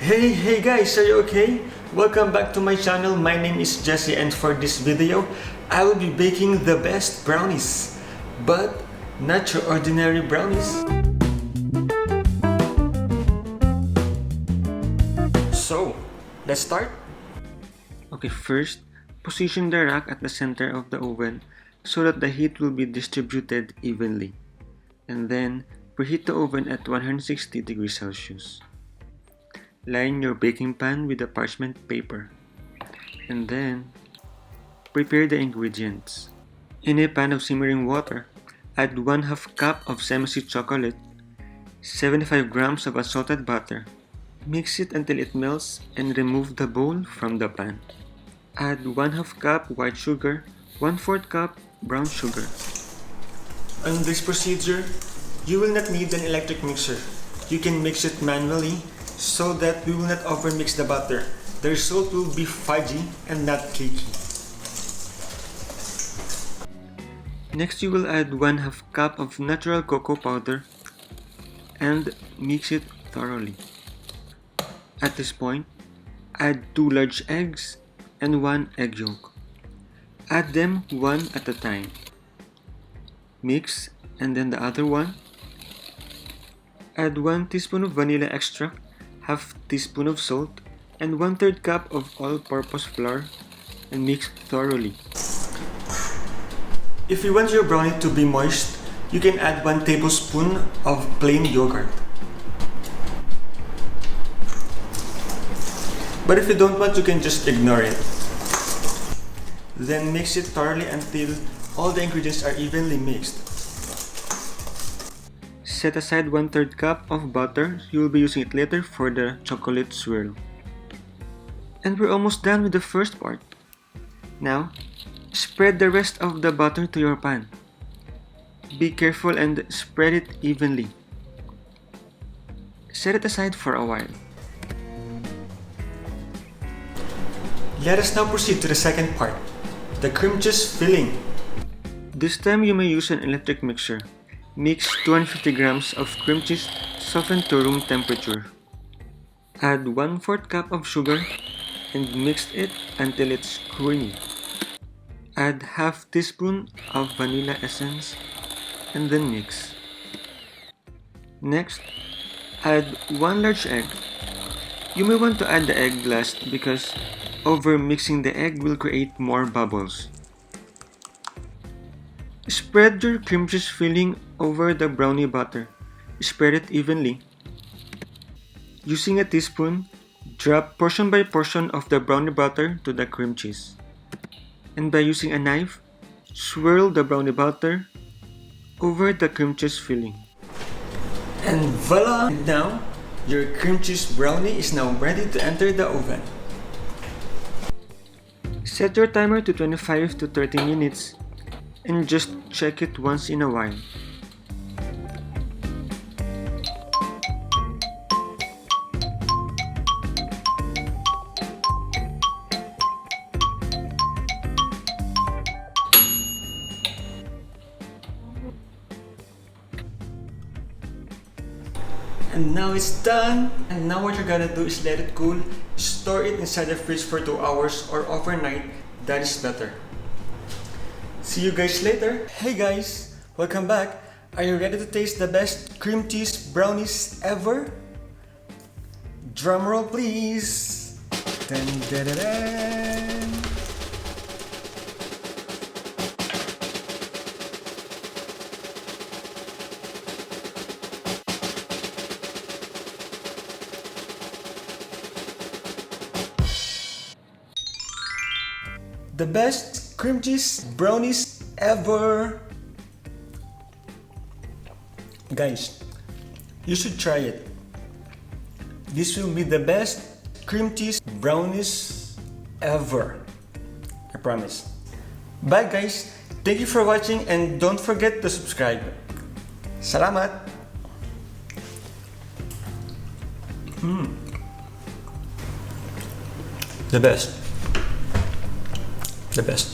Hey guys, are you okay? Welcome back to my channel. My name is Jessie, and for this video, I will be baking the best brownies. But not your ordinary brownies. So, let's start. Okay, first, position the rack at the center of the oven so that the heat will be distributed evenly. And then, preheat the oven at 160 degrees Celsius. Line your baking pan with a parchment paper. And then, prepare the ingredients. In a pan of simmering water, add 1/2 cup of semi-sweet chocolate, 75 grams of unsalted butter. Mix it until it melts and remove the bowl from the pan. Add 1/2 cup white sugar, 1/4 cup brown sugar. On this procedure, you will not need an electric mixer. You can mix it manually so that we will not overmix the butter. The result will be fudgy and not cakey. Next, you will add 1/2 cup of natural cocoa powder and mix it thoroughly. At this point, add 2 large eggs and 1 egg yolk. Add them one at a time. Mix, and then the other one. Add 1 teaspoon of vanilla extract, 1/2 teaspoon of salt, and 1/3 cup of all-purpose flour, and mix thoroughly. If you want your brownie to be moist, you can add 1 tablespoon of plain yogurt. But if you don't want, you can just ignore it. Then mix it thoroughly until all the ingredients are evenly mixed. Set aside 1/3 cup of butter. You will be using it later for the chocolate swirl. And we're almost done with the first part. Now, spread the rest of the butter to your pan. Be careful and spread it evenly. Set it aside for a while. Let us now proceed to the second part, the cream cheese filling. This time you may use an electric mixer. Mix 250 grams of cream cheese softened to room temperature. Add 1/4 cup of sugar and mix it until it's creamy. Add 1/2 teaspoon of vanilla essence and then mix. Next, add 1 large egg. You may want to add the egg last because over mixing the egg will create more bubbles. Spread your cream cheese filling over the brownie batter. Spread it evenly. Using a teaspoon, drop portion by portion of the brownie batter to the cream cheese. And by using a knife, swirl the brownie batter over the cream cheese filling. And voila! And now, your cream cheese brownie is now ready to enter the oven. Set your timer to 25 to 30 minutes and just check it once in a while. And now it's done. And now what you're gonna do is let it cool. Store it inside the fridge for 2 hours or overnight. That is better. See you guys later. Hey guys, welcome back. Are you ready to taste the best cream cheese brownies ever? Drum roll please. Dun, dun, dun, dun. The best cream cheese brownies ever. Guys, you should try it. This will be the best cream cheese brownies ever. I promise. Bye guys. Thank you for watching and don't forget to subscribe. Salamat. The best. The best.